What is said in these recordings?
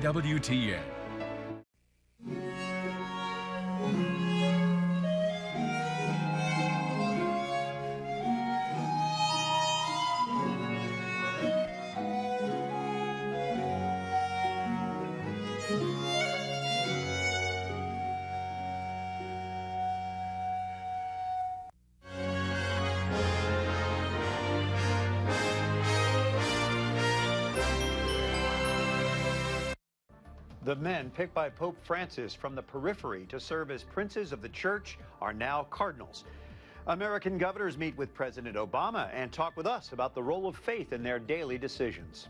EWTN. The men picked by Pope Francis from the periphery to serve as princes of the church are now cardinals. American governors meet with President Obama and talk with us about the role of faith in their daily decisions.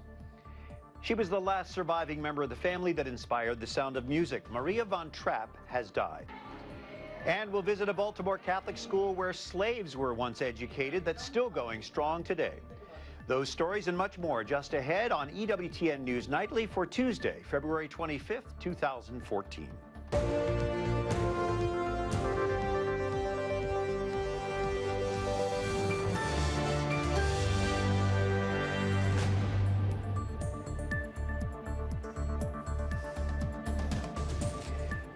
She was the last surviving member of the family that inspired the sound of music. Maria von Trapp has died. And we'll visit a Baltimore Catholic school where slaves were once educated that's still going strong today. Those stories and much more just ahead on EWTN News Nightly for Tuesday, February 25th, 2014.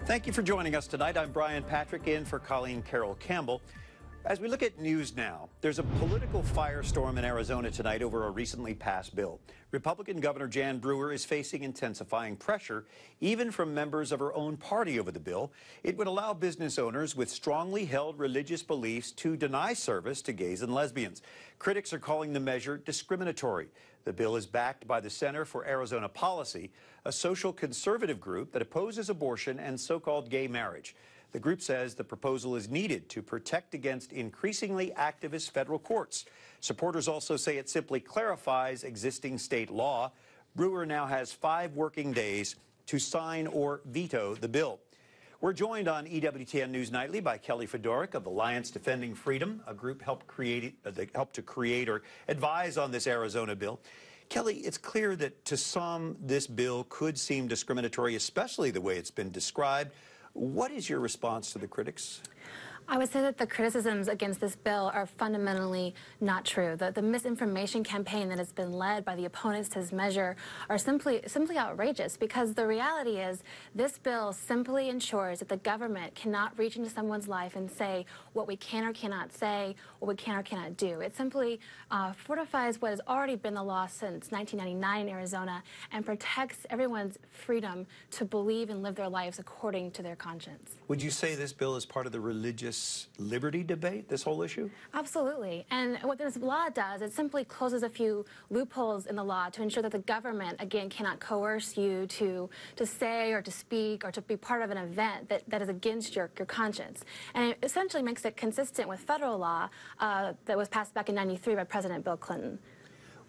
Thank you for joining us tonight. I'm Brian Patrick in for Colleen Carroll Campbell. As we look at news now, there's a political firestorm in Arizona tonight over a recently passed bill. Republican Governor Jan Brewer is facing intensifying pressure, even from members of her own party over the bill. It would allow business owners with strongly held religious beliefs to deny service to gays and lesbians. Critics are calling the measure discriminatory. The bill is backed by the Center for Arizona Policy, a social conservative group that opposes abortion and so-called gay marriage. The group says the proposal is needed to protect against increasingly activist federal courts. Supporters also say it simply clarifies existing state law. Brewer now has 5 working days to sign or veto the bill. We're joined on EWTN News Nightly by Kellie Fiedorek of Alliance Defending Freedom, a group helped to create or advise on this Arizona bill. Kellie, it's clear that to some this bill could seem discriminatory, especially the way it's been described. What is your response to the critics? I would say that the criticisms against this bill are fundamentally not true. The misinformation campaign that has been led by the opponents to this measure are simply outrageous, because the reality is this bill simply ensures that the government cannot reach into someone's life and say what we can or cannot say, what we can or cannot do. It simply fortifies what has already been the law since 1999 in Arizona and protects everyone's freedom to believe and live their lives according to their conscience. Would you say this bill is part of the religious liberty debate, this whole issue? Absolutely. And what this law does, it simply closes a few loopholes in the law to ensure that the government, again, cannot coerce you to say or to speak or to be part of an event that is against your conscience. And it essentially makes it consistent with federal law that was passed back in '93 by President Bill Clinton.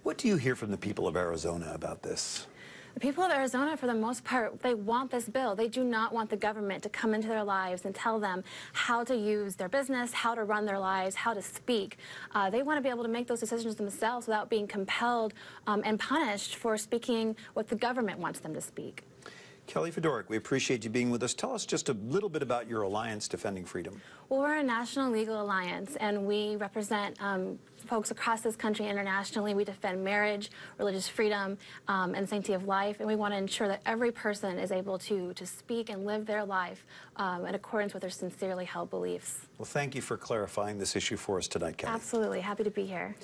What do you hear from the people of Arizona about this? The people of Arizona, for the most part, they want this bill. They do not want the government to come into their lives and tell them how to use their business, how to run their lives, how to speak. They want to be able to make those decisions themselves without being compelled and punished for speaking what the government wants them to speak. Kellie Fiedorek, we appreciate you being with us. Tell us just a little bit about your Alliance Defending Freedom. Well, we're a national legal alliance, and we represent folks across this country internationally. We defend marriage, religious freedom, and sanctity of life, and we want to ensure that every person is able to speak and live their life in accordance with their sincerely held beliefs. Well, thank you for clarifying this issue for us tonight, Kellie. Absolutely. Happy to be here.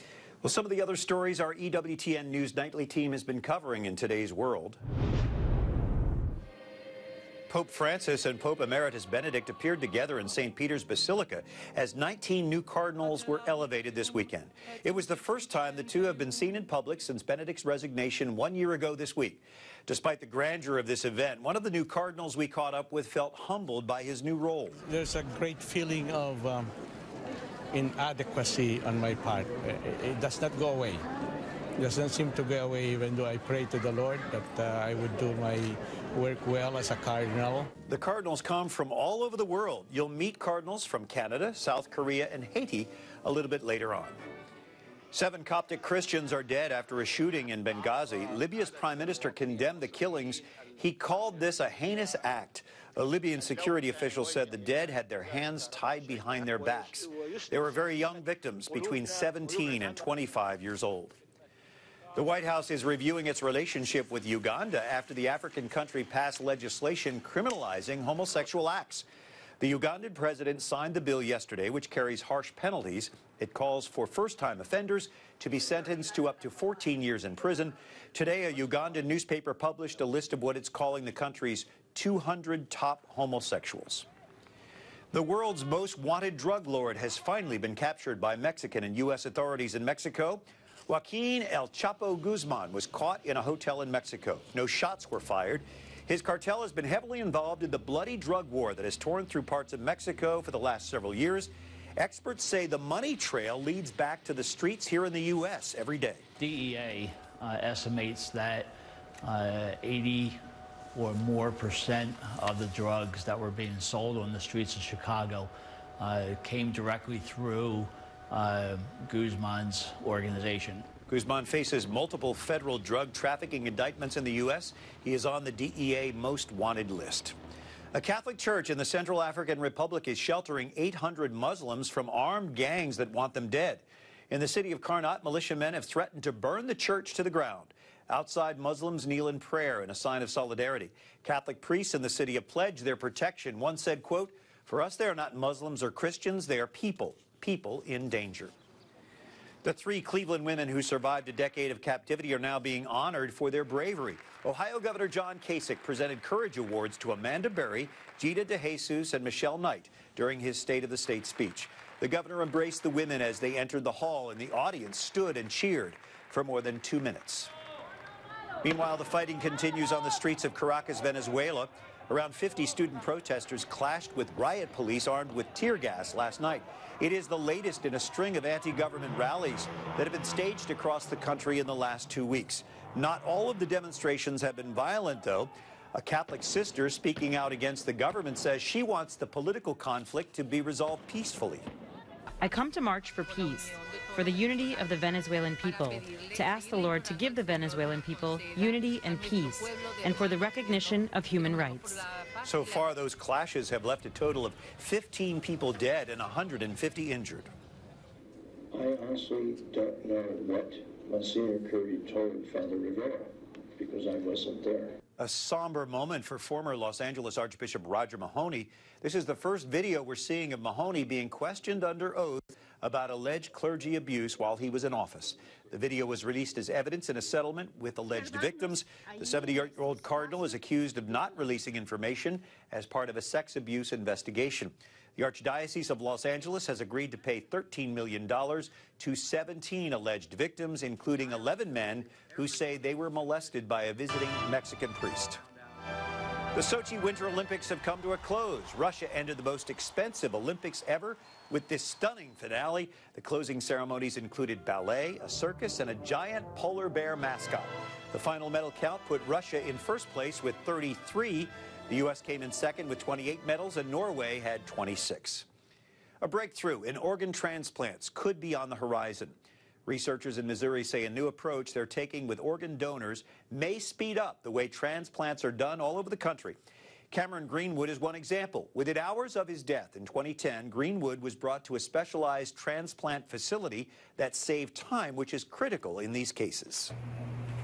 Well, some of the other stories our EWTN News Nightly team has been covering in today's world. Pope Francis and Pope Emeritus Benedict appeared together in St. Peter's Basilica as 19 new cardinals were elevated this weekend. It was the first time the two have been seen in public since Benedict's resignation 1 year ago this week. Despite the grandeur of this event, one of the new cardinals we caught up with felt humbled by his new role. There's a great feeling of inadequacy on my part. It does not go away. It doesn't seem to go away, even though I pray to the Lord that I would do my work well as a cardinal. The cardinals come from all over the world. You'll meet cardinals from Canada, South Korea, and Haiti a little bit later on. 7 Coptic Christians are dead after a shooting in Benghazi. Libya's prime minister condemned the killings. He called this a heinous act. A Libyan security official said the dead had their hands tied behind their backs. They were very young victims, between 17 and 25 years old. The White House is reviewing its relationship with Uganda after the African country passed legislation criminalizing homosexual acts. The Ugandan president signed the bill yesterday, which carries harsh penalties. It calls for first-time offenders to be sentenced to up to 14 years in prison. Today, a Ugandan newspaper published a list of what it's calling the country's 200 top homosexuals. The world's most wanted drug lord has finally been captured by Mexican and U.S. authorities in Mexico. Joaquin El Chapo Guzman was caught in a hotel in Mexico. No shots were fired. His cartel has been heavily involved in the bloody drug war that has torn through parts of Mexico for the last several years. Experts say the money trail leads back to the streets here in the U.S. every day. DEA estimates that 80 or more % of the drugs that were being sold on the streets of Chicago came directly through Guzman's organization. Guzman faces multiple federal drug trafficking indictments in the U.S. He is on the DEA most wanted list. A Catholic church in the Central African Republic is sheltering 800 Muslims from armed gangs that want them dead. In the city of Karnat, militiamen have threatened to burn the church to the ground. Outside, Muslims kneel in prayer in a sign of solidarity. Catholic priests in the city have pledged their protection. One said, quote, "For us, they are not Muslims or Christians. They are people in danger." The 3 Cleveland women who survived a decade of captivity are now being honored for their bravery. Ohio Governor John Kasich presented Courage Awards to Amanda Berry, Gita DeJesus, and Michelle Knight during his State of the State speech. The governor embraced the women as they entered the hall, and the audience stood and cheered for more than 2 minutes. Meanwhile, the fighting continues on the streets of Caracas, Venezuela. Around 50 student protesters clashed with riot police armed with tear gas last night. It is the latest in a string of anti-government rallies that have been staged across the country in the last 2 weeks. Not all of the demonstrations have been violent, though. A Catholic sister speaking out against the government says she wants the political conflict to be resolved peacefully. I come to march for peace, for the unity of the Venezuelan people, to ask the Lord to give the Venezuelan people unity and peace, and for the recognition of human rights. So far, those clashes have left a total of 15 people dead and 150 injured. I honestly don't know what Monsignor Curry told Father Rivera, because I wasn't there. A somber moment for former Los Angeles Archbishop Roger Mahony. This is the first video we're seeing of Mahony being questioned under oath about alleged clergy abuse while he was in office. The video was released as evidence in a settlement with alleged victims. The 70-year-old cardinal is accused of not releasing information as part of a sex abuse investigation. The Archdiocese of Los Angeles has agreed to pay $13 million to 17 alleged victims, including 11 men who say they were molested by a visiting Mexican priest. The Sochi Winter Olympics have come to a close. Russia ended the most expensive Olympics ever with this stunning finale. The closing ceremonies included ballet, a circus, and a giant polar bear mascot. The final medal count put Russia in first place with 33. The U.S. came in second with 28 medals, and Norway had 26. A breakthrough in organ transplants could be on the horizon. Researchers in Missouri say a new approach they're taking with organ donors may speed up the way transplants are done all over the country. Cameron Greenwood is one example. Within hours of his death in 2010, Greenwood was brought to a specialized transplant facility that saved time, which is critical in these cases.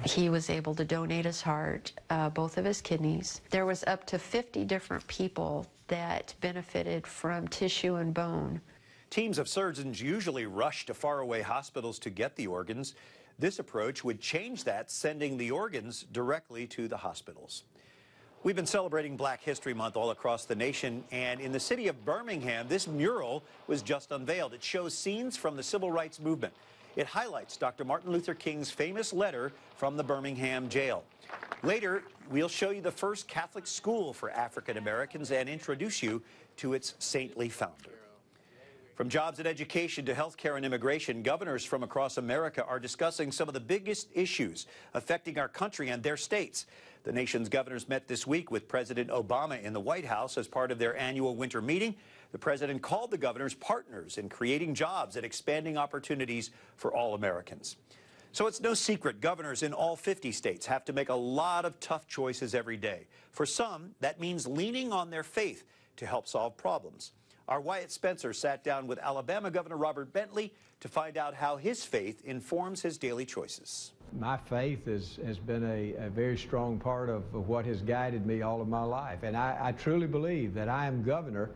He was able to donate his heart, both of his kidneys. There was up to 50 different people that benefited from tissue and bone. Teams of surgeons usually rush to faraway hospitals to get the organs. This approach would change that, sending the organs directly to the hospitals. We've been celebrating Black History Month all across the nation, and in the city of Birmingham, this mural was just unveiled. It shows scenes from the civil rights movement. It highlights Dr. Martin Luther King's famous letter from the Birmingham jail. Later, we'll show you the first Catholic school for African Americans and introduce you to its saintly founder. From jobs and education to health care and immigration, governors from across America are discussing some of the biggest issues affecting our country and their states. The nation's governors met this week with President Obama in the White House as part of their annual winter meeting. The president called the governors partners in creating jobs and expanding opportunities for all Americans. So it's no secret governors in all 50 states have to make a lot of tough choices every day. For some, that means leaning on their faith to help solve problems. Our Wyatt Spencer sat down with Alabama Governor Robert Bentley to find out how his faith informs his daily choices. My faith has been a very strong part of what has guided me all of my life. And I truly believe that I am governor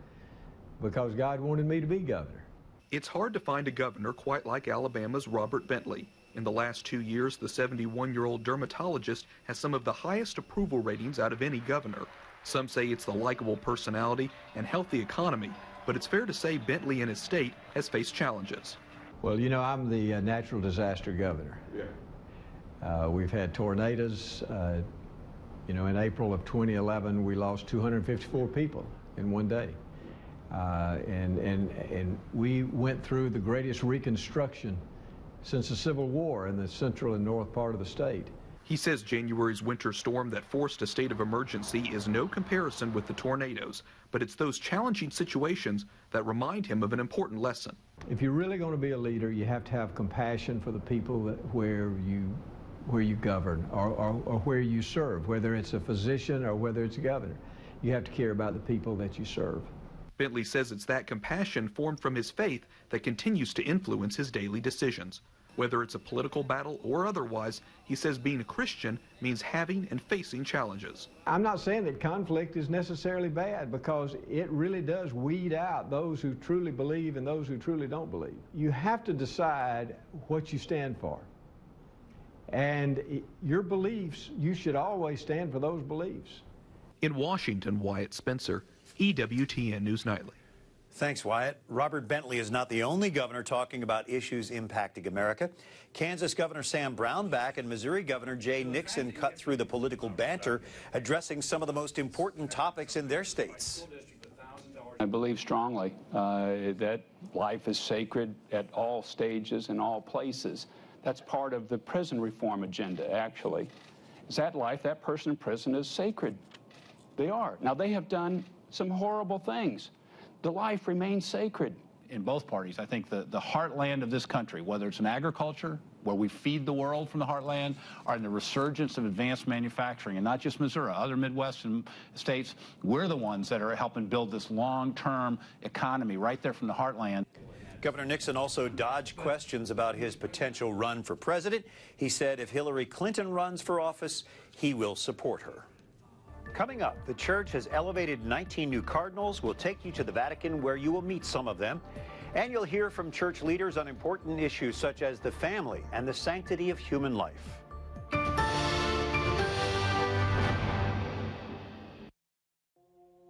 because God wanted me to be governor. It's hard to find a governor quite like Alabama's Robert Bentley. In the last 2 years, the 71-year-old dermatologist has some of the highest approval ratings out of any governor. Some say it's the likable personality and healthy economy, but it's fair to say Bentley and his state has faced challenges. Well, you know, I'm the natural disaster governor. Yeah. We've had tornadoes. You know, in April of 2011, we lost 254 people in one day. And we went through the greatest reconstruction since the Civil War in the central and north part of the state. He says January's winter storm that forced a state of emergency is no comparison with the tornadoes, but it's those challenging situations that remind him of an important lesson. If you're really going to be a leader, you have to have compassion for the people where you govern or where you serve, whether it's a physician or whether it's a governor. You have to care about the people that you serve. Bentley says it's that compassion formed from his faith that continues to influence his daily decisions. Whether it's a political battle or otherwise, he says being a Christian means having and facing challenges. I'm not saying that conflict is necessarily bad, because it really does weed out those who truly believe and those who truly don't believe. You have to decide what you stand for. And your beliefs, you should always stand for those beliefs. In Washington, Wyatt Spencer, EWTN News Nightly. Thanks, Wyatt. Robert Bentley is not the only governor talking about issues impacting America. Kansas Governor Sam Brownback and Missouri Governor Jay Nixon cut through the political banter, addressing some of the most important topics in their states. I believe strongly that life is sacred at all stages and all places. That's part of the prison reform agenda, actually. Is that life, that person in prison is sacred. They are. Now, they have done some horrible things. The life remains sacred. In both parties, I think the heartland of this country, whether it's in agriculture, where we feed the world from the heartland, or in the resurgence of advanced manufacturing, and not just Missouri, other Midwestern states, we're the ones that are helping build this long-term economy right there from the heartland. Governor Nixon also dodged questions about his potential run for president. He said if Hillary Clinton runs for office, he will support her. Coming up, the church has elevated 19 new cardinals. We'll take you to the Vatican, where you will meet some of them. And you'll hear from church leaders on important issues such as the family and the sanctity of human life.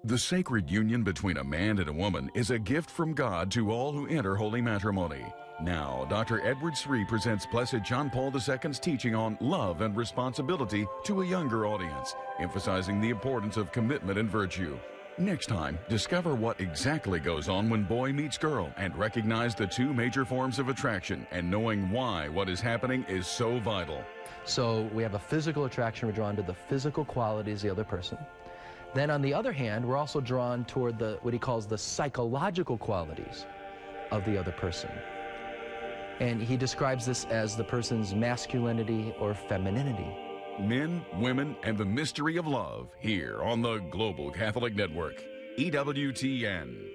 The sacred union between a man and a woman is a gift from God to all who enter holy matrimony. Now, Dr. Edward Sri presents Blessed John Paul II's teaching on love and responsibility to a younger audience, emphasizing the importance of commitment and virtue. Next time, discover what exactly goes on when boy meets girl and recognize the two major forms of attraction and knowing why what is happening is so vital. So we have a physical attraction. We're drawn to the physical qualities of the other person. Then on the other hand, we're also drawn toward what he calls the psychological qualities of the other person. And he describes this as the person's masculinity or femininity. Men, women, and the mystery of love here on the Global Catholic Network, EWTN.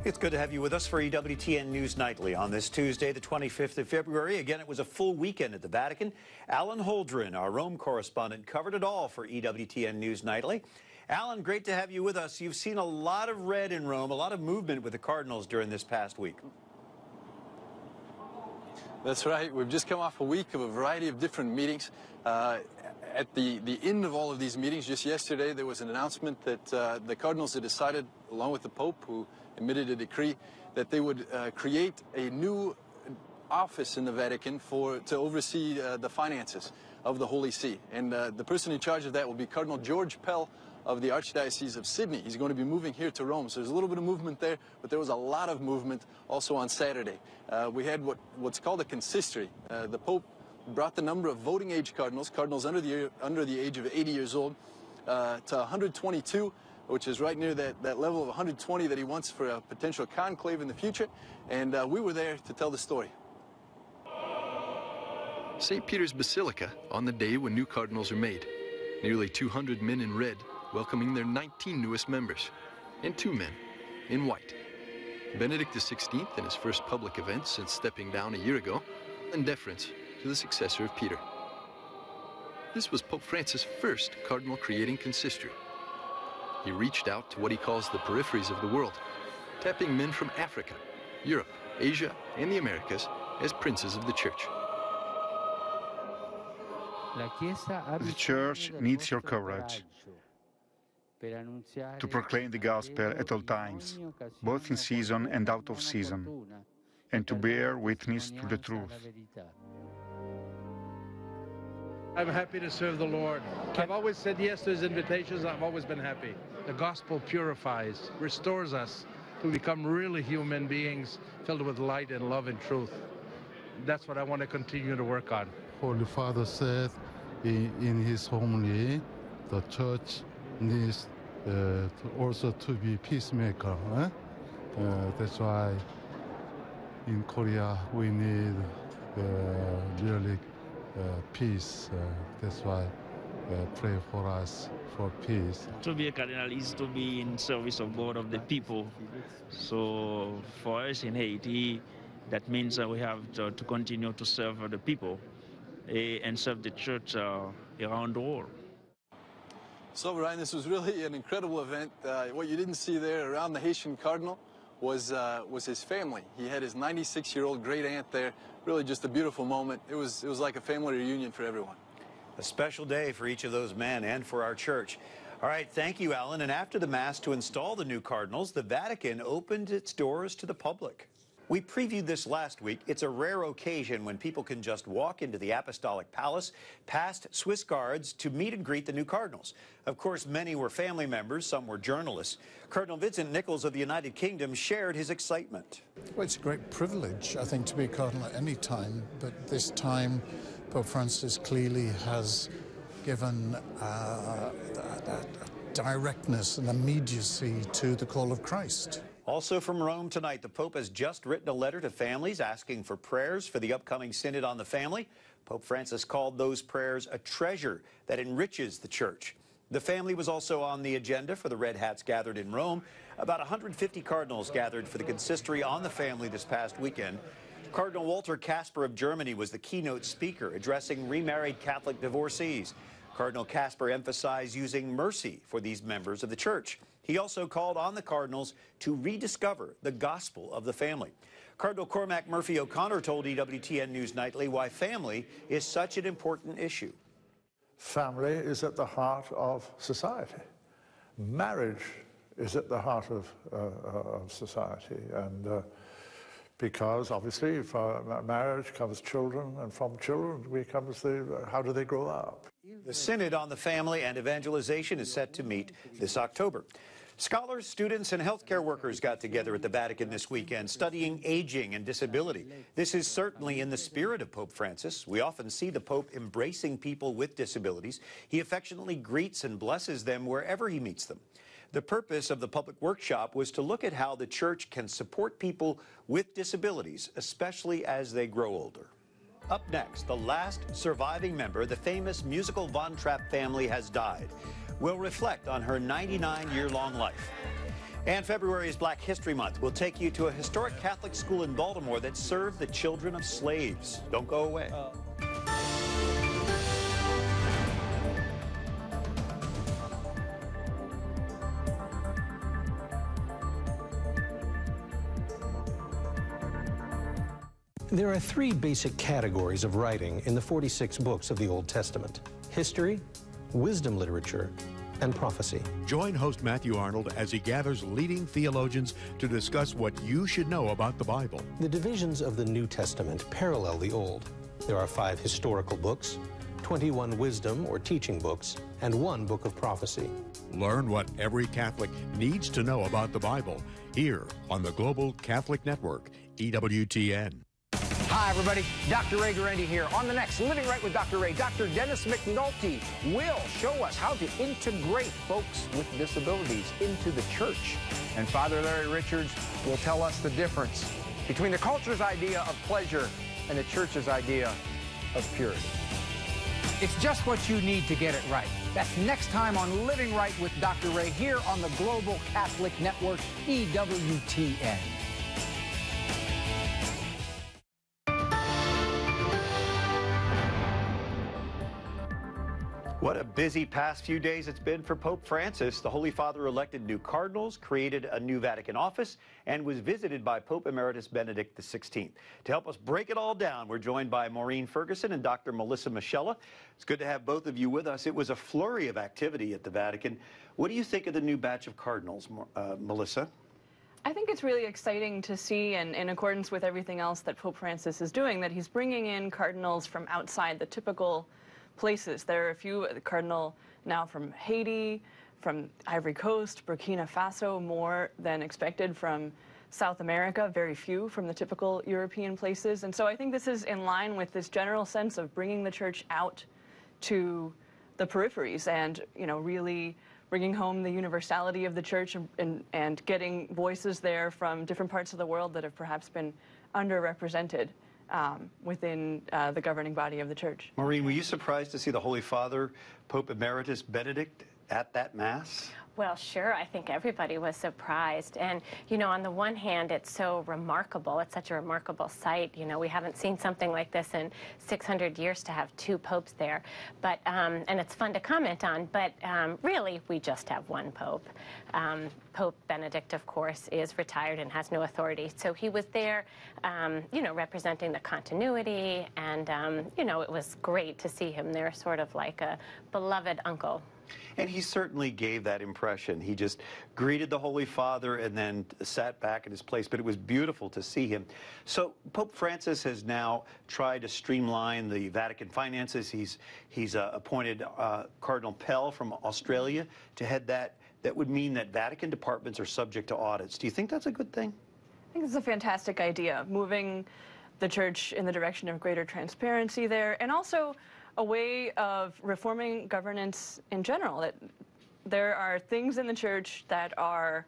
It's good to have you with us for EWTN News Nightly on this Tuesday, the 25th of February. Again, it was a full weekend at the Vatican. Alan Holdren, our Rome correspondent, covered it all for EWTN News Nightly. Alan, great to have you with us. You've seen a lot of red in Rome, a lot of movement with the Cardinals during this past week. That's right. We've just come off a week of a variety of different meetings. At the end of all of these meetings, just yesterday, there was an announcement that the Cardinals had decided, along with the Pope, who emitted a decree, that they would create a new office in the Vatican to oversee the finances of the Holy See. And the person in charge of that will be Cardinal George Pell of the Archdiocese of Sydney. He's going to be moving here to Rome. So there's a little bit of movement there, but there was a lot of movement also on Saturday. We had what's called a consistory. The Pope brought the number of voting age cardinals under the age of 80 years old, to 122, which is right near that level of 120 that he wants for a potential conclave in the future. And we were there to tell the story. St. Peter's Basilica on the day when new cardinals are made. Nearly 200 men in red welcoming their 19 newest members, and 2 men in white. Benedict XVI in his first public event since stepping down a year ago, in deference to the successor of Peter. This was Pope Francis' first cardinal creating consistory. He reached out to what he calls the peripheries of the world, tapping men from Africa, Europe, Asia, and the Americas as princes of the Church. The Church needs your courage to proclaim the gospel at all times, both in season and out of season, and to bear witness to the truth. I'm happy to serve the Lord. I've always said yes to his invitations. I've always been happy. The gospel purifies, restores us to become really human beings filled with light and love and truth. That's what I want to continue to work on. Holy Father said in his homily, the church needs also to be peacemaker. That's why in Korea we need really peace. That's why pray for us for peace. To be a cardinal is to be in service of God, of the people. So for us in Haiti, that means that we have to continue to serve the people and serve the church around the world. So, Ryan, this was really an incredible event. What you didn't see there around the Haitian cardinal was his family. He had his 96-year-old great aunt there. Really just a beautiful moment. It was like a family reunion for everyone. A special day for each of those men and for our church. All right, thank you, Alan. And after the Mass to install the new cardinals, the Vatican opened its doors to the public. We previewed this last week. It's a rare occasion when people can just walk into the Apostolic Palace past Swiss guards to meet and greet the new cardinals. Of course, many were family members, some were journalists. Cardinal Vincent Nichols of the United Kingdom shared his excitement. Well, it's a great privilege, I think, to be a cardinal at any time, but this time Pope Francis clearly has given a directness and immediacy to the call of Christ. Also from Rome tonight, the Pope has just written a letter to families asking for prayers for the upcoming Synod on the Family. Pope Francis called those prayers a treasure that enriches the Church. The family was also on the agenda for the Red Hats gathered in Rome. About 150 cardinals gathered for the consistory on the family this past weekend. Cardinal Walter Kasper of Germany was the keynote speaker, addressing remarried Catholic divorcees. Cardinal Kasper emphasized using mercy for these members of the Church. He also called on the cardinals to rediscover the gospel of the family. Cardinal Cormac Murphy O'Connor told EWTN News Nightly why family is such an important issue. Family is at the heart of society. Marriage is at the heart of society. And because, obviously, from marriage comes children, and from children comes how do they grow up? The Synod on the Family and Evangelization is set to meet this October. Scholars, students, and healthcare workers got together at the Vatican this weekend studying aging and disability. This is certainly in the spirit of Pope Francis. We often see the Pope embracing people with disabilities. He affectionately greets and blesses them wherever he meets them. The purpose of the public workshop was to look at how the Church can support people with disabilities, especially as they grow older. Up next, the last surviving member of the famous musical Von Trapp family has died. We'll reflect on her 99-year-long life. And February is Black History Month. We'll take you to a historic Catholic school in Baltimore that served the children of slaves. Don't go away. There are 3 basic categories of writing in the 46 books of the Old Testament: history, wisdom literature, and prophecy. Join host Matthew Arnold as he gathers leading theologians to discuss what you should know about the Bible. The divisions of the New Testament parallel the Old. There are 5 historical books, 21 wisdom or teaching books, and 1 book of prophecy. Learn what every Catholic needs to know about the Bible here on the Global Catholic Network, EWTN. Hi, everybody. Dr. Ray Guarendi here. On the next Living Right with Dr. Ray, Dr. Dennis McNulty will show us how to integrate folks with disabilities into the church. And Father Larry Richards will tell us the difference between the culture's idea of pleasure and the church's idea of purity. It's just what you need to get it right. That's next time on Living Right with Dr. Ray here on the Global Catholic Network, EWTN. What a busy past few days it's been for Pope Francis. The Holy Father elected new cardinals, created a new Vatican office, and was visited by Pope Emeritus Benedict XVI. To help us break it all down, we're joined by Maureen Ferguson and Dr. Melissa Moschella. It's good to have both of you with us. It was a flurry of activity at the Vatican. What do you think of the new batch of cardinals, Melissa? I think it's really exciting to see, and in accordance with everything else that Pope Francis is doing, that he's bringing in cardinals from outside the typical places. There are a few, the cardinal now from Haiti, from Ivory Coast, Burkina Faso, more than expected from South America, very few from the typical European places. And so I think this is in line with this general sense of bringing the church out to the peripheries and, you know, really bringing home the universality of the church and getting voices there from different parts of the world that have perhaps been underrepresented within the governing body of the church. Maureen, were you surprised to see the Holy Father, Pope Emeritus Benedict, at that Mass? Well, sure. I think everybody was surprised. And, you know, on the one hand, it's so remarkable. It's such a remarkable sight. You know, we haven't seen something like this in 600 years to have two popes there. But, and it's fun to comment on, but really, we just have one pope. Pope Benedict, of course, is retired and has no authority. So he was there, you know, representing the continuity. And, you know, it was great to see him there, sort of like a beloved uncle. And he certainly gave that impression. He just greeted the Holy Father and then sat back in his place. But it was beautiful to see him. So Pope Francis has now tried to streamline the Vatican finances. He's appointed Cardinal Pell from Australia to head that. That would mean that Vatican departments are subject to audits. Do you think that's a good thing? I think it's a fantastic idea, moving the church in the direction of greater transparency there, and also a way of reforming governance in general, that there are things in the church that are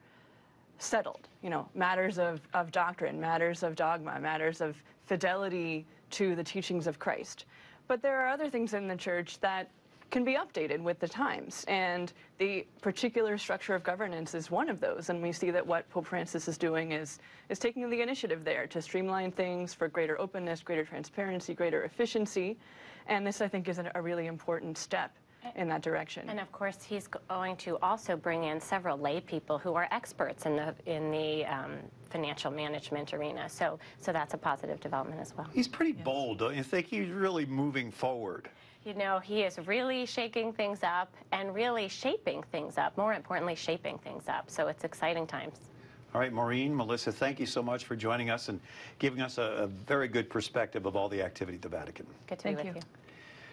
settled, you know, matters of doctrine, matters of dogma, matters of fidelity to the teachings of Christ. But there are other things in the church that can be updated with the times, and the particular structure of governance is one of those. And we see that what Pope Francis is doing is taking the initiative there to streamline things for greater openness, greater transparency, greater efficiency. And this, I think, is a really important step in that direction. And of course, he's going to also bring in several lay people who are experts in the financial management arena. So that's a positive development as well. He's pretty bold, don't you think? He's really moving forward. You know, he is really shaking things up and really shaping things up. More importantly, shaping things up. So it's exciting times. All right, Maureen, Melissa, thank you so much for joining us and giving us a very good perspective of all the activity at the Vatican. Good to be with you.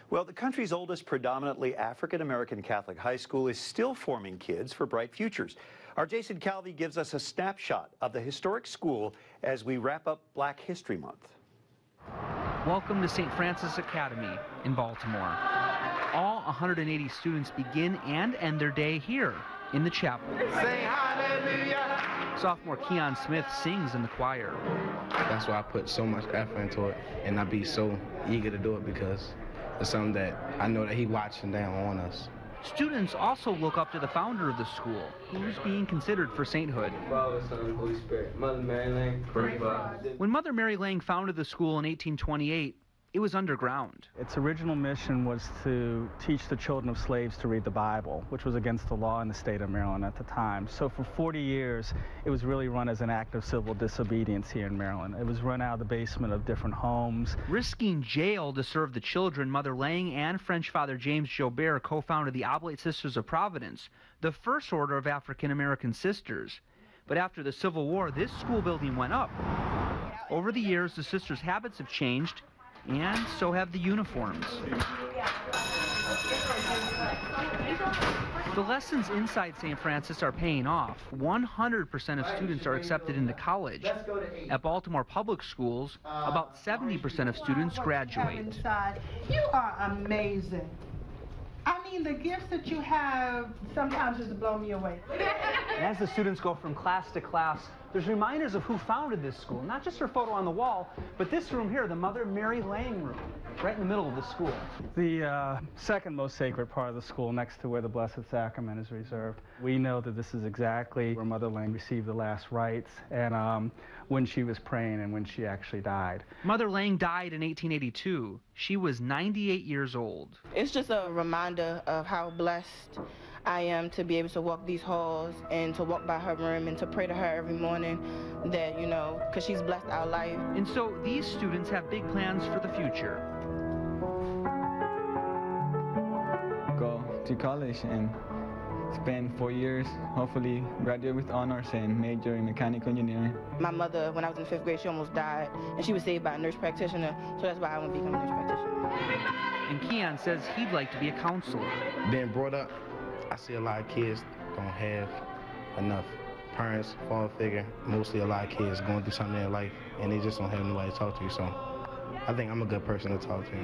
Well, the country's oldest predominantly African-American Catholic high school is still forming kids for bright futures. Our Jason Calvi gives us a snapshot of the historic school as we wrap up Black History Month. Welcome to St. Francis Academy in Baltimore. All 180 students begin and end their day here in the chapel. Say hallelujah. Sophomore Keon Smith sings in the choir. That's why I put so much effort into it, and I be so eager to do it because it's something that I know that he watching down on us. Students also look up to the founder of the school, who's being considered for sainthood. Father, Son, and Holy Spirit. Mother Mary Lang, pray for us. When Mother Mary Lang founded the school in 1828, it was underground. Its original mission was to teach the children of slaves to read the Bible, which was against the law in the state of Maryland at the time. So for 40 years, it was really run as an act of civil disobedience here in Maryland. It was run out of the basement of different homes. Risking jail to serve the children, Mother Lang and French Father James Jobert co-founded the Oblate Sisters of Providence, the first order of African-American sisters. But after the Civil War, this school building went up. Over the years, the sisters' habits have changed, and so have the uniforms. The lessons inside St. Francis are paying off. 100% of students are accepted into college. At Baltimore Public Schools, about 70% of students graduate. You are amazing. I mean, the gifts that you have sometimes just blow me away. As the students go from class to class, there's reminders of who founded this school. Not just her photo on the wall, but this room here, the Mother Mary Lang room, right in the middle of the school. The second most sacred part of the school, next to where the Blessed Sacrament is reserved. We know that this is exactly where Mother Lang received the last rites, and when she was praying and when she actually died. Mother Lang died in 1882. She was 98 years old. It's just a reminder of how blessed I am to be able to walk these halls and to walk by her room and to pray to her every morning that, you know, because she's blessed our life. And so these students have big plans for the future. Go to college and spend 4 years, hopefully graduate with honors and major in mechanical engineering. My mother, when I was in 5th grade, she almost died, and she was saved by a nurse practitioner, so that's why I want to become a nurse practitioner. And Keon says he'd like to be a counselor. Being brought up, I see a lot of kids don't have enough parents, father figure. Mostly a lot of kids going through something in their life, and they just don't have nobody to talk to, so I think I'm a good person to talk to.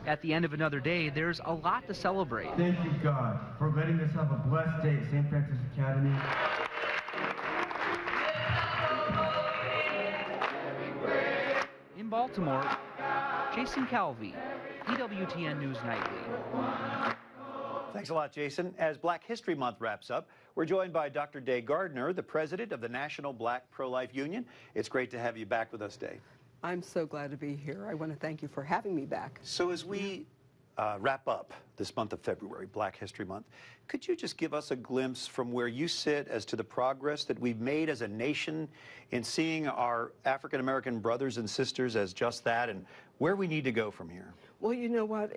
At the end of another day, there's a lot to celebrate. Thank you, God, for letting us have a blessed day at St. Francis Academy. In Baltimore, Jason Calvi, EWTN News Nightly. Thanks a lot, Jason. As Black History Month wraps up, we're joined by Dr. Day Gardner, the president of the National Black Pro-Life Union. It's great to have you back with us, Day. I'm so glad to be here. I want to thank you for having me back. So as we wrap up this month of February, Black History Month, could you just give us a glimpse from where you sit as to the progress that we've made as a nation in seeing our African-American brothers and sisters as just that, and where we need to go from here? Well, you know what?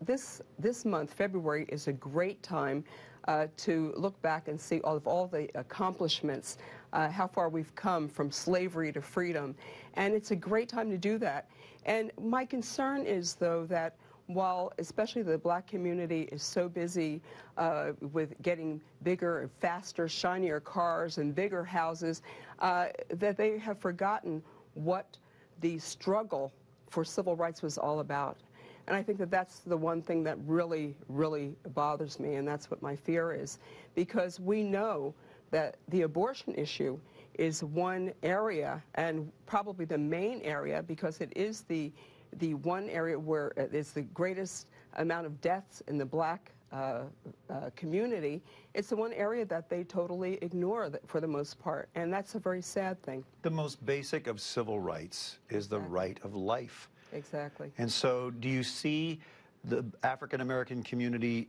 This month, February, is a great time to look back and see all the accomplishments, how far we've come from slavery to freedom. And it's a great time to do that. And my concern is, though, that while especially the black community is so busy with getting bigger and faster, shinier cars and bigger houses, that they have forgotten what the struggle for civil rights was all about. And I think that that's the one thing that really, really bothers me, and that's what my fear is. Because we know that the abortion issue is one area, and probably the main area, because it is the one area where it's the greatest amount of deaths in the black community. It's the one area that they totally ignore for the most part, and that's a very sad thing. The most basic of civil rights is the right of life. Exactly. And so do you see the African-American community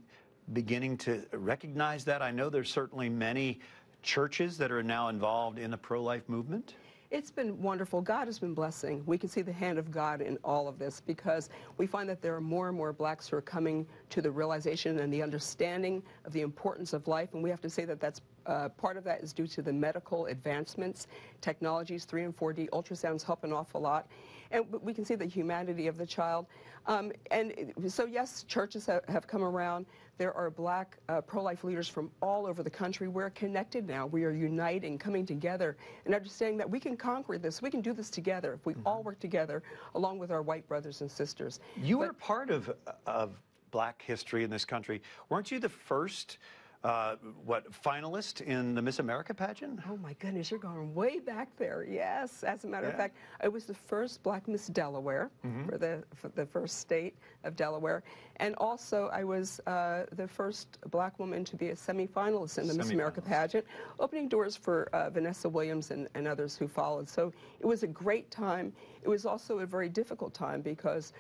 beginning to recognize that? I know there's certainly many churches that are now involved in the pro-life movement. It's been wonderful. God has been blessing. We can see the hand of God in all of this because we find that there are more and more blacks who are coming to the realization and the understanding of the importance of life. And we have to say that that's part of that is due to the medical advancements, technologies, 3 and 4D ultrasounds help an awful lot. And we can see the humanity of the child. And so, yes, churches have come around. There are black pro-life leaders from all over the country. We're connected now. We are uniting, coming together, and understanding that we can conquer this. We can do this together if we all work together, along with our white brothers and sisters. You were part of black history in this country. Weren't you the first finalist in the Miss America pageant? Oh my goodness, you're going way back there. Yes, as a matter of fact, I was the first black Miss Delaware for the first state of Delaware, and also I was the first black woman to be a semifinalist in the Miss America pageant, opening doors for Vanessa Williams and others who followed. So it was a great time. It was also a very difficult time because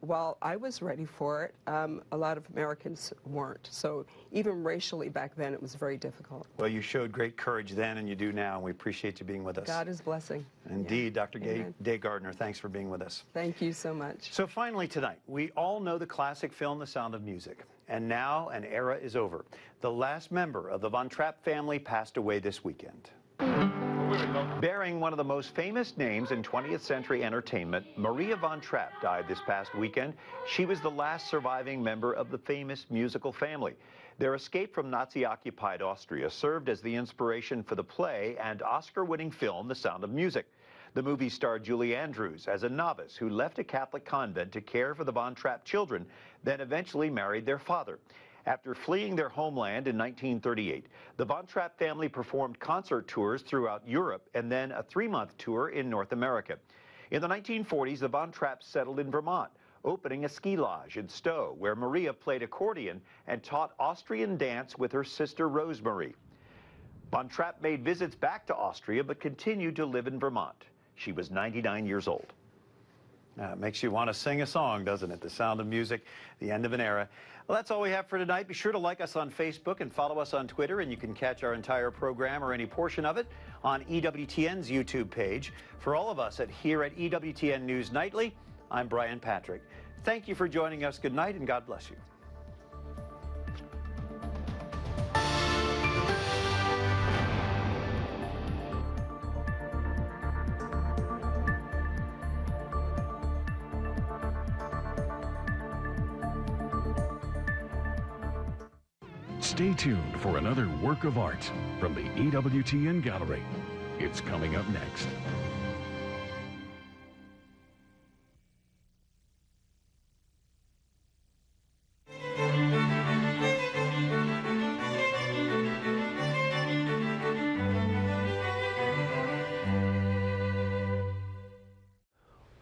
while I was ready for it, a lot of Americans weren't. So even racially back then, it was very difficult. Well, you showed great courage then, and you do now, and we appreciate you being with us. God is blessing. Indeed, Dr. Day Gardner, thanks for being with us. Thank you so much. So finally tonight, we all know the classic film, The Sound of Music. And now an era is over. The last member of the Von Trapp family passed away this weekend. Bearing one of the most famous names in 20th century entertainment, Maria von Trapp died this past weekend. She was the last surviving member of the famous musical family. Their escape from Nazi-occupied Austria served as the inspiration for the play and Oscar-winning film, The Sound of Music. The movie starred Julie Andrews as a novice who left a Catholic convent to care for the von Trapp children, then eventually married their father. After fleeing their homeland in 1938, the von Trapp family performed concert tours throughout Europe and then a 3-month tour in North America. In the 1940s, the von Trapps settled in Vermont, opening a ski lodge in Stowe, where Maria played accordion and taught Austrian dance with her sister Rosemary. Von Trapp made visits back to Austria but continued to live in Vermont. She was 99 years old. It makes you want to sing a song, doesn't it? The Sound of Music, the end of an era. Well, that's all we have for tonight. Be sure to like us on Facebook and follow us on Twitter, and you can catch our entire program or any portion of it on EWTN's YouTube page. For all of us here at EWTN News Nightly, I'm Brian Patrick. Thank you for joining us. Good night, and God bless you. Stay tuned for another work of art from the EWTN Gallery. It's coming up next.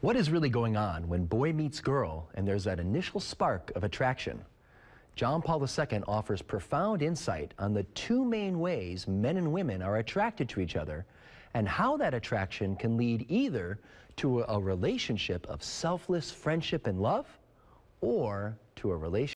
What is really going on when boy meets girl and there's that initial spark of attraction? John Paul II offers profound insight on the 2 main ways men and women are attracted to each other and how that attraction can lead either to a relationship of selfless friendship and love or to a relationship